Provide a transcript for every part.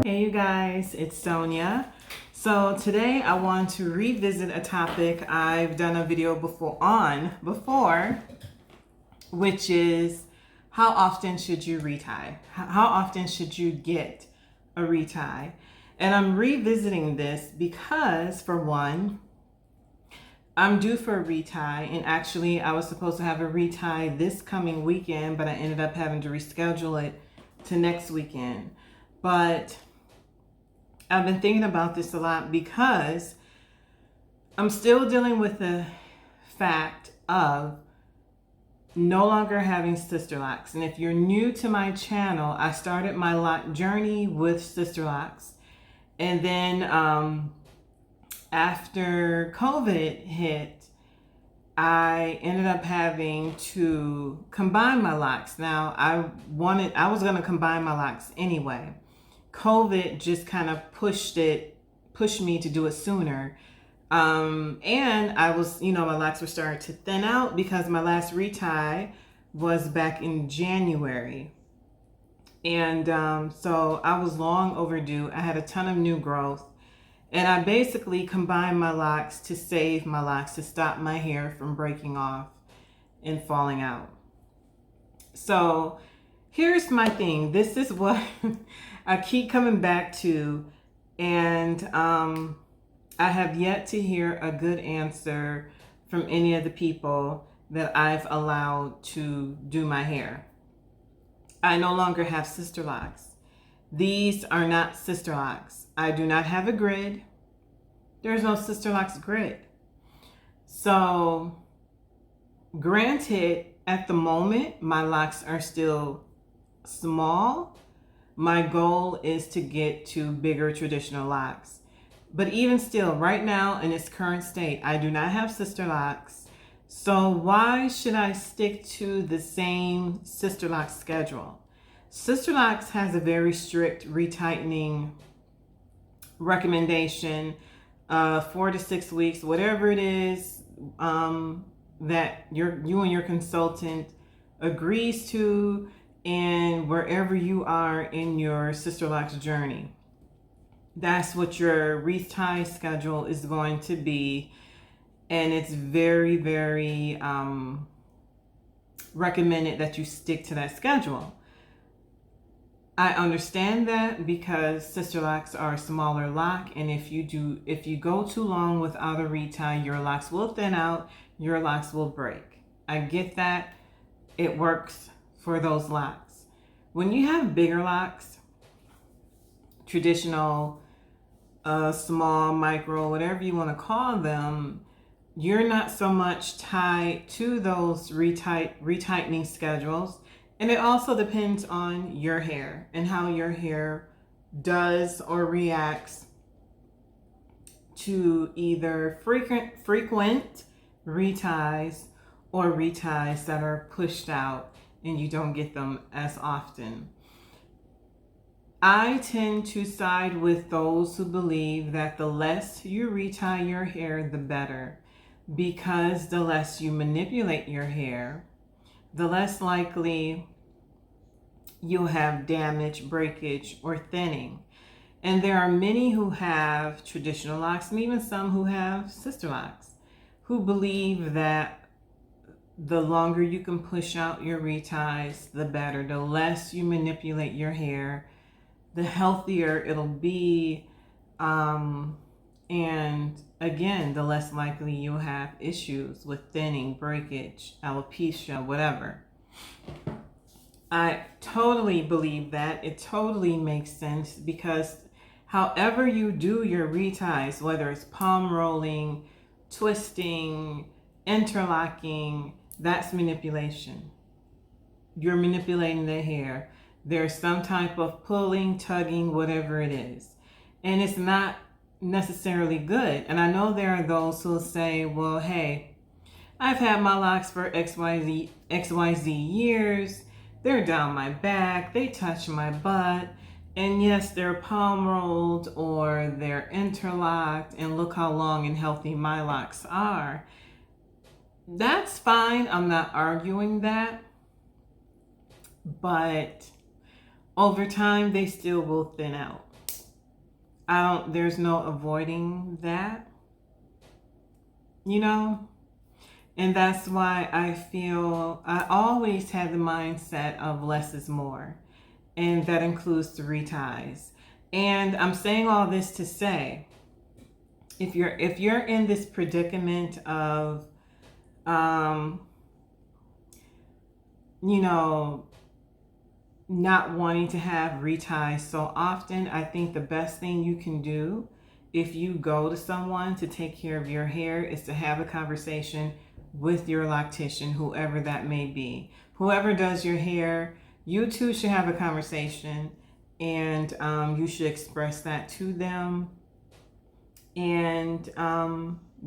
Hey you guys, it's Sonia. So today I want to revisit a topic I've done a video before, which is how often should you retie? How often should you get a retie? And I'm revisiting this because, for one, I'm due for a retie, and actually I was supposed to have a retie this coming weekend, but I ended up having to reschedule it to next weekend. But I've been thinking about this a lot because I'm still dealing with the fact of no longer having sister locks. And if you're new to my channel, I started my lock journey with sister locks. And then after COVID hit, I ended up having to combine my locks. Now, I was going to combine my locks anyway. COVID just kind of pushed me to do it sooner. And I was, my locks were starting to thin out because my last retie was back in January. And so I was long overdue. I had a ton of new growth. And I basically combined my locks to save my locks, to stop my hair from breaking off and falling out. So here's my thing. This is what I keep coming back to, and I have yet to hear a good answer from any of the people that I've allowed to do my hair. I no longer have sister locks. These are not sister locks. I do not have a grid. There's no sister locks grid. So, granted, at the moment, my locks are still small. My goal is to get to bigger traditional locks. But even still, right now in its current state, I do not have sister locks. So why should I stick to the same sister lock schedule? Sister locks has a very strict retightening recommendation, 4 to 6 weeks, whatever it is that you and your consultant agrees to, and wherever you are in your sister locks journey. That's what your retie schedule is going to be, and it's very, very recommended that you stick to that schedule. I understand that because sister locks are a smaller lock, and if you go too long without a retie, your locks will thin out, your locks will break. I get that. It works for those locks. When you have bigger locks, traditional, small, micro, whatever you want to call them, you're not so much tied to those retightening schedules. And it also depends on your hair and how your hair does or reacts to either frequent reties or reties that are pushed out and you don't get them as often. I tend to side with those who believe that the less you retie your hair, the better, because the less you manipulate your hair, the less likely you'll have damage, breakage, or thinning. And there are many who have traditional locks, and even some who have sister locks, who believe that the longer you can push out your reties, the better. The less you manipulate your hair, the healthier it'll be. And again, the less likely you'll have issues with thinning, breakage, alopecia, whatever. I totally believe that. It totally makes sense because however you do your reties, whether it's palm rolling, twisting, interlocking, that's manipulation. You're manipulating the hair. There's some type of pulling, tugging, whatever it is. And it's not necessarily good. And I know there are those who'll say, well, hey, I've had my locks for XYZ years. They're down my back. They touch my butt. And yes, they're palm rolled or they're interlocked. And look how long and healthy my locks are. That's fine. I'm not arguing that. But over time, they still will thin out. There's no avoiding that, you know? And that's why I feel I always had the mindset of less is more. And that includes the reties. And I'm saying all this to say, if you're in this predicament of you know, not wanting to have reties so often, I think the best thing you can do if you go to someone to take care of your hair is to have a conversation with your loctician, whoever that may be. Whoever does your hair, you two should have a conversation, and you should express that to them and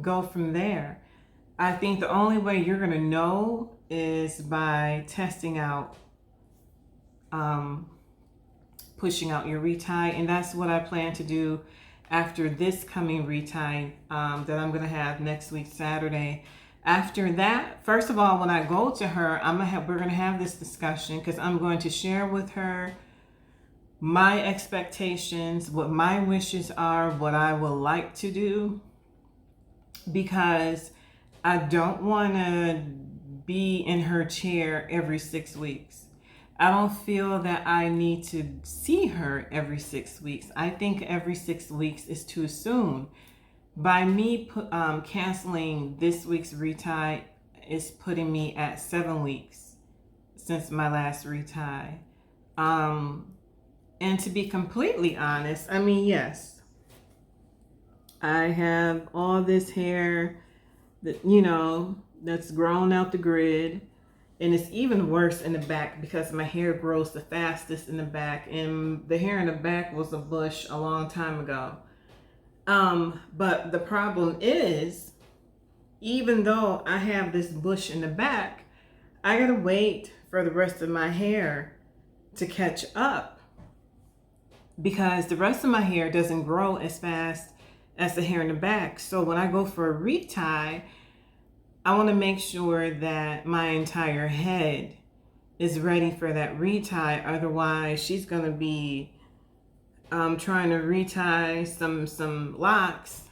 go from there. I think the only way you're going to know is by testing out, pushing out your retie. And that's what I plan to do after this coming retie that I'm going to have next week, Saturday. After that, first of all, when I go to her, we're going to have this discussion because I'm going to share with her my expectations, what my wishes are, what I would like to do, because I don't want to be in her chair every 6 weeks. I don't feel that I need to see her every 6 weeks. I think every 6 weeks is too soon. By me canceling this week's retie is putting me at 7 weeks since my last retie. And to be completely honest, I mean, yes, I have all this hair that, that's grown out the grid. And it's even worse in the back because my hair grows the fastest in the back. And the hair in the back was a bush a long time ago. But the problem is, even though I have this bush in the back, I gotta wait for the rest of my hair to catch up because the rest of my hair doesn't grow as fast as the hair in the back. So when I go for a retie, I want to make sure that my entire head is ready for that retie. Otherwise, she's going to be trying to retie some locks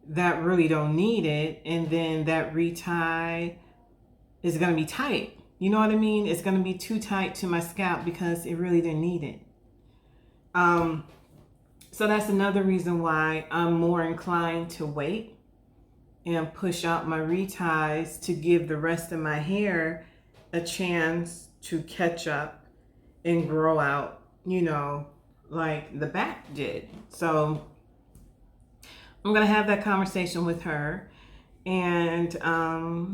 that really don't need it. And then that retie is going to be tight. You know what I mean? It's going to be too tight to my scalp because it really didn't need it. So that's another reason why I'm more inclined to wait and push out my reties to give the rest of my hair a chance to catch up and grow out, like the back did. So I'm going to have that conversation with her and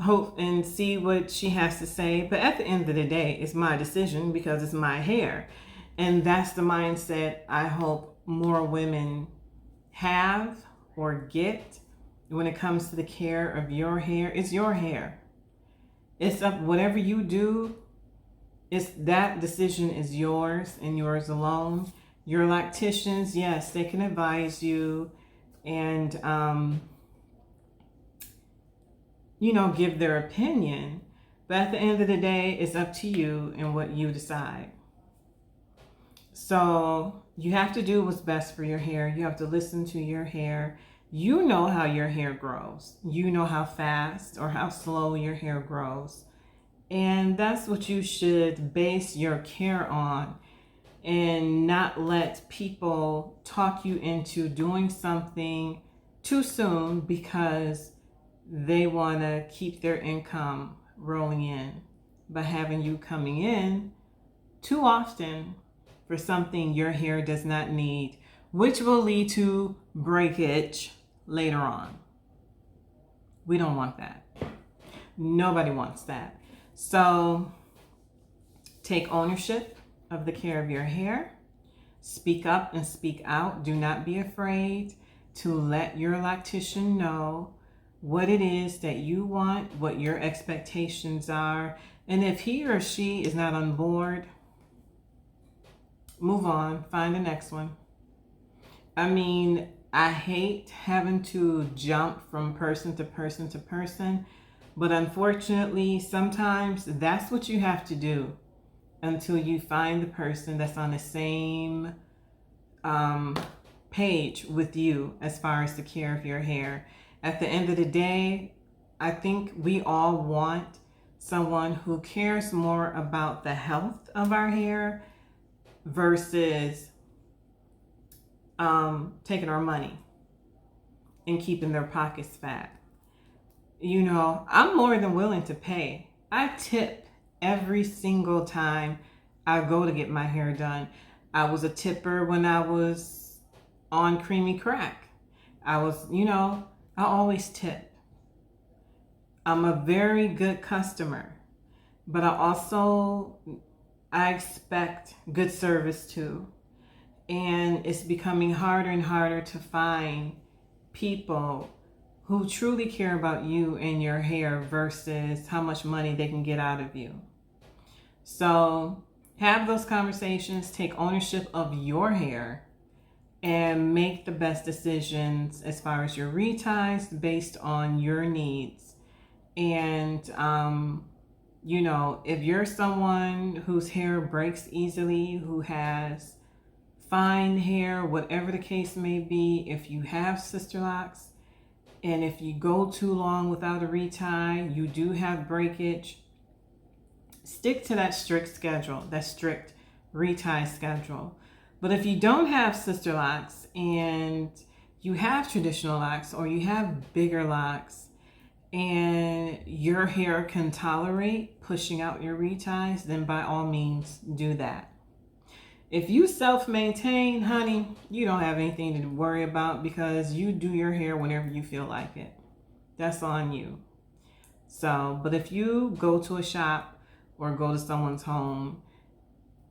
hope and see what she has to say. But at the end of the day, it's my decision because it's my hair. And that's the mindset I hope more women have or get when it comes to the care of your hair. It's your hair. It's up, whatever you do, that decision is yours and yours alone. Your lacticians, yes, they can advise you and, give their opinion. But at the end of the day, it's up to you and what you decide. So you have to do what's best for your hair. You have to listen to your hair. You know how your hair grows. You know how fast or how slow your hair grows. And that's what you should base your care on and not let people talk you into doing something too soon because they want to keep their income rolling in by having you coming in too often for something your hair does not need, which will lead to breakage later on. We don't want that. Nobody wants that. So take ownership of the care of your hair. Speak up and speak out. Do not be afraid to let your lactician know what it is that you want, what your expectations are. And if he or she is not on board, move on, find the next one. I mean, I hate having to jump from person to person to person, But unfortunately, sometimes that's what you have to do until you find the person that's on the same page with you as far as the care of your hair. At the end of the day, I think we all want someone who cares more about the health of our hair versus taking our money and keeping their pockets fat. You know, I'm more than willing to pay. I tip every single time I go to get my hair done. I was a tipper when I was on creamy crack. I always tip. I'm a very good customer, but I expect good service too. And it's becoming harder and harder to find people who truly care about you and your hair versus how much money they can get out of you. So have those conversations, take ownership of your hair, and make the best decisions as far as your reties based on your needs. And, if you're someone whose hair breaks easily, who has fine hair, whatever the case may be, if you have sister locks, and if you go too long without a retie, you do have breakage, stick to that strict schedule, that strict retie schedule. But if you don't have sister locks and you have traditional locks or you have bigger locks and your hair can tolerate pushing out your reties, then by all means do that. If you self-maintain, honey, you don't have anything to worry about because you do your hair whenever you feel like it. That's on you. So, but if you go to a shop or go to someone's home,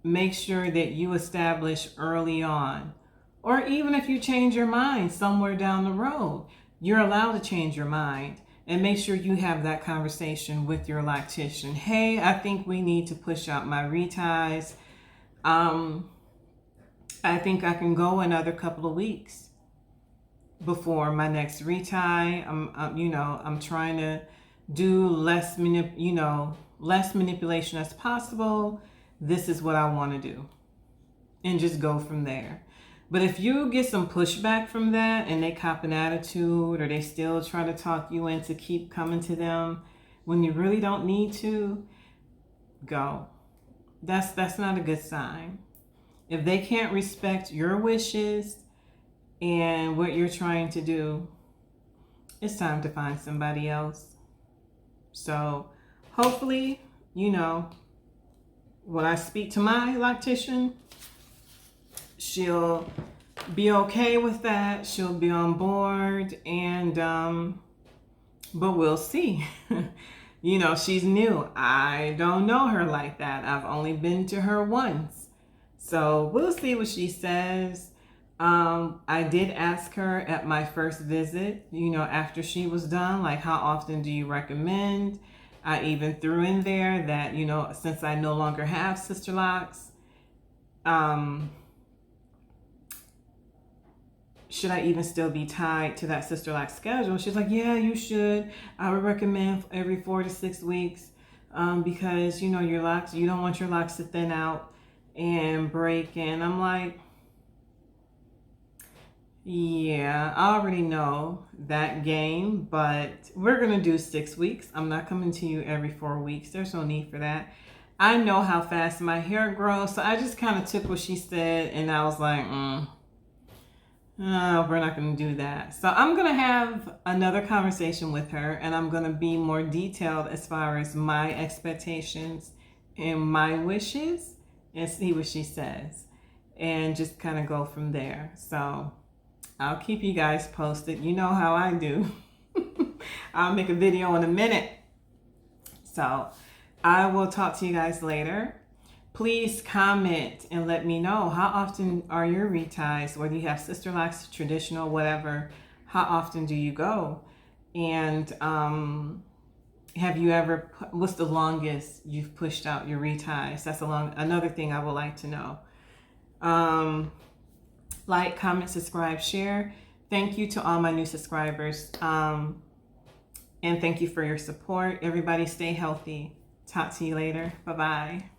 make sure that you establish early on, or even if you change your mind somewhere down the road, you're allowed to change your mind, and make sure you have that conversation with your lactician. Hey, I think we need to push out my reties. I think I can go another couple of weeks before my next retie. I'm trying to do less manipulation as possible. This is what I want to do, and just go from there. But if you get some pushback from that and they cop an attitude, or they still try to talk you into keep coming to them when you really don't need to, go. That's not a good sign. If they can't respect your wishes and what you're trying to do, it's time to find somebody else. So hopefully, when I speak to my lactician, she'll be okay with that. She'll be on board, and but we'll see. She's new. I don't know her like that. I've only been to her once. So we'll see what she says. I did ask her at my first visit, after she was done, like, how often do you recommend? I even threw in there that, since I no longer have sister locks, should I even still be tied to that sister lock schedule? She's like, yeah, you should. I would recommend every 4 to 6 weeks because, your locks, you don't want your locks to thin out and break. And I'm like, yeah, I already know that game, but we're going to do 6 weeks. I'm not coming to you every 4 weeks. There's no need for that. I know how fast my hair grows, so I just kind of took what she said, and I was like, no, we're not going to do that. So I'm going to have another conversation with her, and I'm going to be more detailed as far as my expectations and my wishes, and see what she says, and just kind of go from there. So I'll keep you guys posted. You know how I do. I'll make a video in a minute. So I will talk to you guys later. Please comment and let me know, how often are your reties, whether you have sister locks, traditional, whatever, how often do you go? And have you ever, what's the longest you've pushed out your reties? That's another thing I would like to know. Like, comment, subscribe, share. Thank you to all my new subscribers. And thank you for your support. Everybody stay healthy. Talk to you later. Bye-bye.